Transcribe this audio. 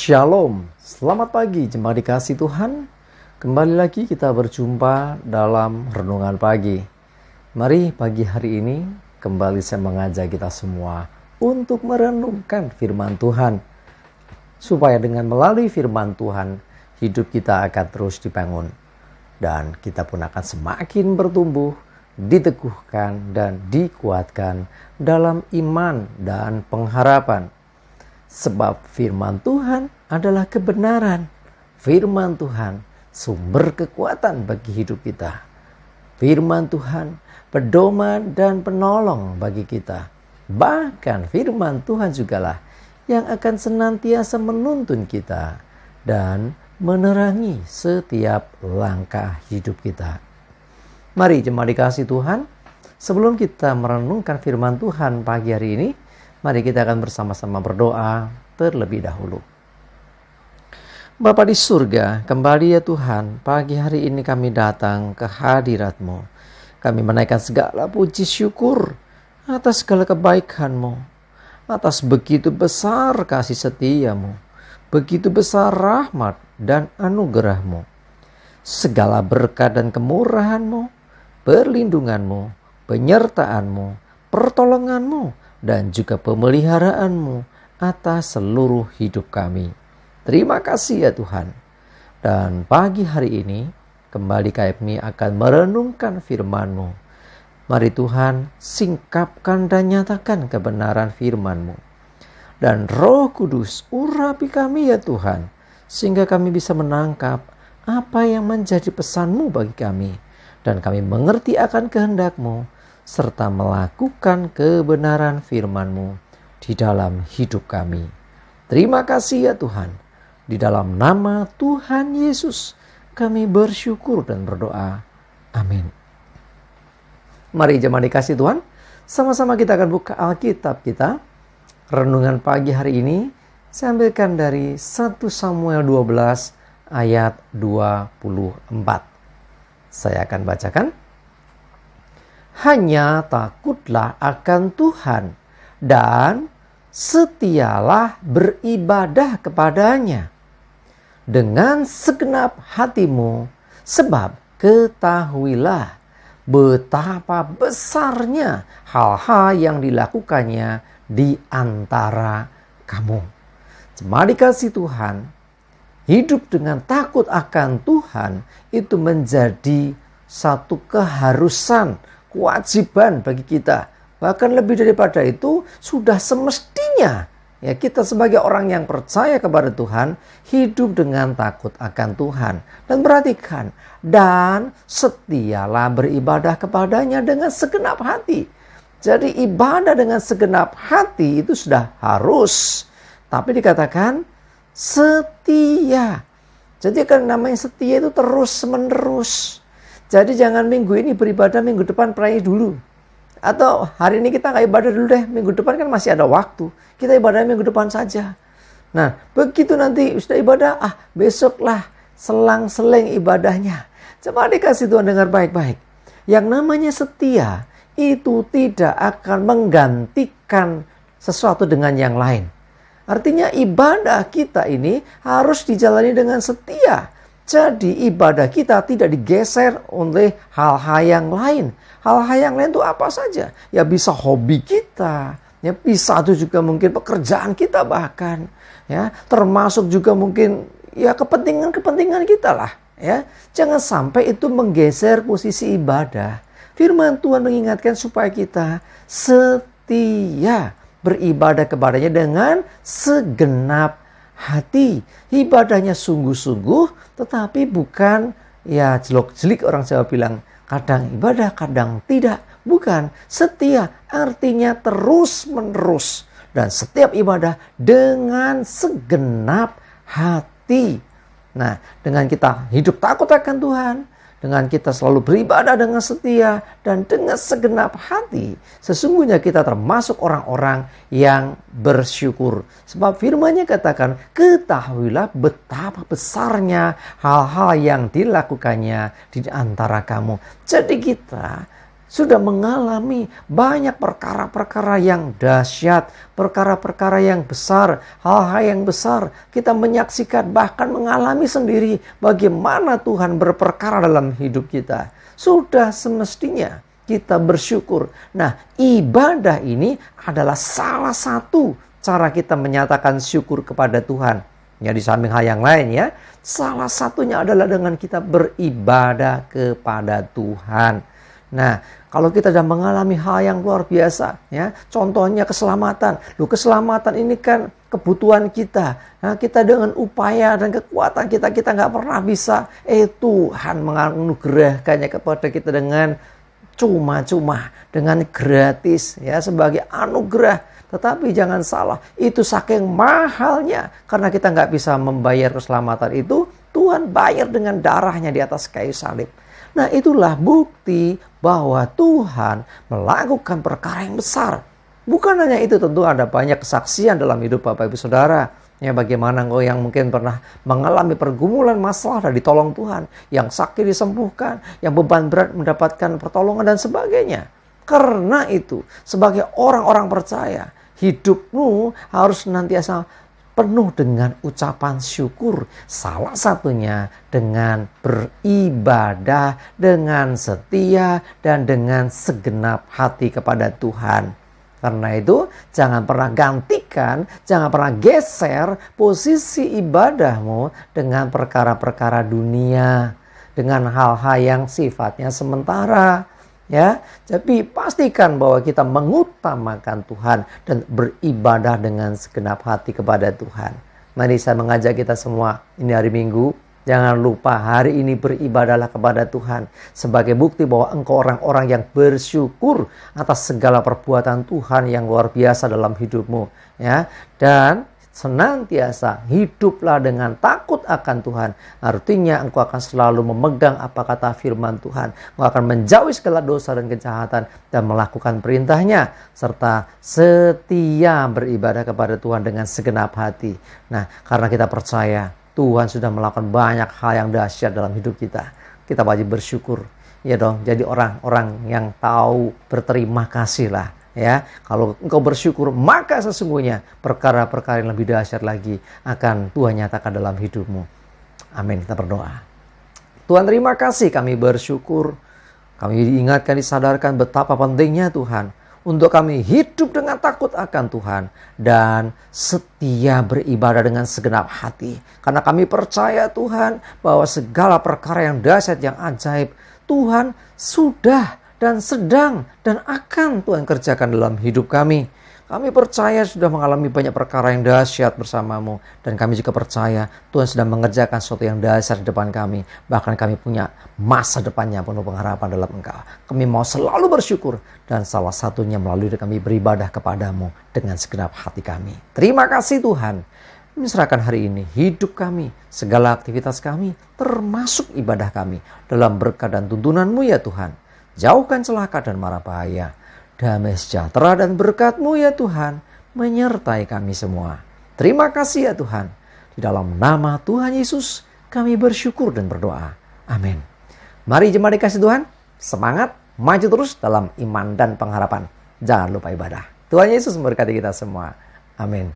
Shalom, selamat pagi jemaat dikasih Tuhan. Kembali lagi kita berjumpa dalam renungan pagi. Mari pagi hari ini kembali saya mengajak kita semua untuk merenungkan firman Tuhan. Supaya dengan melalui firman Tuhan, hidup kita akan terus dibangun. Dan kita pun akan semakin bertumbuh, diteguhkan dan dikuatkan dalam iman dan pengharapan. Sebab firman Tuhan adalah kebenaran. Firman Tuhan sumber kekuatan bagi hidup kita. Firman Tuhan pedoman dan penolong bagi kita. Bahkan firman Tuhan jugalah yang akan senantiasa menuntun kita dan menerangi setiap langkah hidup kita. Mari jemaat dikasih Tuhan, sebelum kita merenungkan firman Tuhan pagi hari ini, mari kita akan bersama-sama berdoa terlebih dahulu. Bapa di surga, kembali ya Tuhan, pagi hari ini kami datang ke hadirat-Mu. Kami menaikkan segala puji syukur atas segala kebaikan-Mu, atas begitu besar kasih setia-Mu, begitu besar rahmat dan anugerah-Mu. Segala berkat dan kemurahan-Mu, perlindungan-Mu, penyertaan-Mu, pertolongan-Mu, dan juga pemeliharaanmu atas seluruh hidup kami. Terima kasih ya Tuhan. Dan pagi hari ini kembali kami akan merenungkan firman-Mu. Mari Tuhan singkapkan dan nyatakan kebenaran firman-Mu. Dan Roh Kudus urapi kami ya Tuhan, sehingga kami bisa menangkap apa yang menjadi pesan-Mu bagi kami. Dan kami mengerti akan kehendak-Mu, serta melakukan kebenaran firman-Mu di dalam hidup kami. Terima kasih ya Tuhan. Di dalam nama Tuhan Yesus kami bersyukur dan berdoa. Amin. Mari jemaat dikasih Tuhan, sama-sama kita akan buka Alkitab kita. Renungan pagi hari ini saya ambilkan dari 1 Samuel 12 ayat 24. Saya akan bacakan. Hanya takutlah akan Tuhan dan setialah beribadah kepadanya dengan segenap hatimu, sebab ketahuilah betapa besarnya hal-hal yang dilakukannya di antara kamu. Jemaat dikasih Tuhan, hidup dengan takut akan Tuhan itu menjadi satu keharusan, kewajiban bagi kita. Bahkan lebih daripada itu, sudah semestinya ya kita sebagai orang yang percaya kepada Tuhan hidup dengan takut akan Tuhan. Dan perhatikan, dan setialah beribadah kepadanya dengan segenap hati. Jadi ibadah dengan segenap hati itu sudah harus. Tapi dikatakan setia. Jadi kan namanya setia itu terus menerus. Jadi jangan minggu ini beribadah, minggu depan pray dulu. Atau hari ini kita nggak ibadah dulu deh, minggu depan kan masih ada waktu. Kita ibadah minggu depan saja. Nah, begitu nanti sudah ibadah, besoklah selang-seling ibadahnya. Coba dikasih Tuhan dengar baik-baik. Yang namanya setia itu tidak akan menggantikan sesuatu dengan yang lain. Artinya ibadah kita ini harus dijalani dengan setia. Jadi ibadah kita tidak digeser oleh hal-hal yang lain. Hal-hal yang lain itu apa saja? Ya bisa hobi kita, ya bisa itu juga mungkin pekerjaan kita bahkan, ya termasuk juga mungkin ya kepentingan kita lah, ya. Jangan sampai itu menggeser posisi ibadah. Firman Tuhan mengingatkan supaya kita setia beribadah kepadanya dengan segenap hati. Ibadahnya sungguh-sungguh, tetapi bukan ya jelok-jelik, orang Jawa bilang kadang ibadah kadang tidak. Bukan, setia artinya terus menerus, dan setiap ibadah dengan segenap hati. Nah, dengan kita hidup takut akan Tuhan, dengan kita selalu beribadah dengan setia dan dengan segenap hati, sesungguhnya kita termasuk orang-orang yang bersyukur. Sebab firman-Nya katakan, ketahuilah betapa besarnya hal-hal yang dilakukannya di antara kamu. Jadi kita sudah mengalami banyak perkara-perkara yang dahsyat, perkara-perkara yang besar, hal-hal yang besar. Kita menyaksikan, bahkan mengalami sendiri bagaimana Tuhan berperkara dalam hidup kita. Sudah semestinya kita bersyukur. Nah, ibadah ini adalah salah satu cara kita menyatakan syukur kepada Tuhan. Ya, di samping hal yang lain ya, salah satunya adalah dengan kita beribadah kepada Tuhan. Nah, kalau kita sudah mengalami hal yang luar biasa, ya, contohnya keselamatan. Keselamatan ini kan kebutuhan kita. Nah, kita dengan upaya dan kekuatan kita nggak pernah bisa. Tuhan menganugerahkannya kepada kita dengan cuma-cuma, dengan gratis, ya, sebagai anugerah. Tetapi jangan salah, itu saking mahalnya. Karena kita nggak bisa membayar keselamatan itu, Tuhan bayar dengan darahnya di atas kayu salib. Nah, itulah bukti bahwa Tuhan melakukan perkara yang besar. Bukan hanya itu, tentu ada banyak kesaksian dalam hidup Bapak Ibu Saudara. Ya, bagaimana engkau yang mungkin pernah mengalami pergumulan masalah dan ditolong Tuhan. Yang sakit disembuhkan, yang beban berat mendapatkan pertolongan dan sebagainya. Karena itu, sebagai orang-orang percaya, hidupmu harus senantiasa penuh dengan ucapan syukur. Salah satunya dengan beribadah dengan setia dan dengan segenap hati kepada Tuhan. Karena itu jangan pernah gantikan, jangan pernah geser posisi ibadahmu dengan perkara-perkara dunia, dengan hal-hal yang sifatnya sementara. Ya, tapi pastikan bahwa kita mengutamakan Tuhan dan beribadah dengan segenap hati kepada Tuhan. Mari saya mengajak kita semua, ini hari Minggu, jangan lupa hari ini beribadahlah kepada Tuhan sebagai bukti bahwa engkau orang-orang yang bersyukur atas segala perbuatan Tuhan yang luar biasa dalam hidupmu, ya. Dan senantiasa hiduplah dengan takut akan Tuhan. Artinya engkau akan selalu memegang apa kata firman Tuhan. Engkau akan menjauhi segala dosa dan kejahatan dan melakukan perintahnya. Serta setia beribadah kepada Tuhan dengan segenap hati. Nah, karena kita percaya Tuhan sudah melakukan banyak hal yang dahsyat dalam hidup kita. Kita wajib bersyukur. Ya dong, jadi orang-orang yang tahu berterima kasihlah. Ya, kalau engkau bersyukur, maka sesungguhnya perkara-perkara yang lebih dahsyat lagi akan Tuhan nyatakan dalam hidupmu. Amin. Kita berdoa. Tuhan, terima kasih, kami bersyukur. Kami diingatkan, disadarkan betapa pentingnya Tuhan untuk kami hidup dengan takut akan Tuhan dan setia beribadah dengan segenap hati. Karena kami percaya Tuhan bahwa segala perkara yang dahsyat, yang ajaib, Tuhan sudah dan sedang dan akan Tuhan kerjakan dalam hidup kami. Kami percaya sudah mengalami banyak perkara yang dahsyat bersamamu. Dan kami juga percaya Tuhan sudah mengerjakan sesuatu yang dahsyat di depan kami. Bahkan kami punya masa depannya penuh pengharapan dalam Engkau. Kami mau selalu bersyukur. Dan salah satunya melalui kami beribadah kepadamu dengan segenap hati kami. Terima kasih Tuhan. Menyerahkan hari ini hidup kami, segala aktivitas kami, termasuk ibadah kami. Dalam berkat dan tuntunanmu ya Tuhan. Jauhkan celaka dan mara bahaya. Damai sejahtera dan berkat-Mu ya Tuhan menyertai kami semua. Terima kasih ya Tuhan. Di dalam nama Tuhan Yesus kami bersyukur dan berdoa. Amin. Mari jemaat dikasih Tuhan, semangat maju terus dalam iman dan pengharapan. Jangan lupa ibadah. Tuhan Yesus memberkati kita semua. Amin.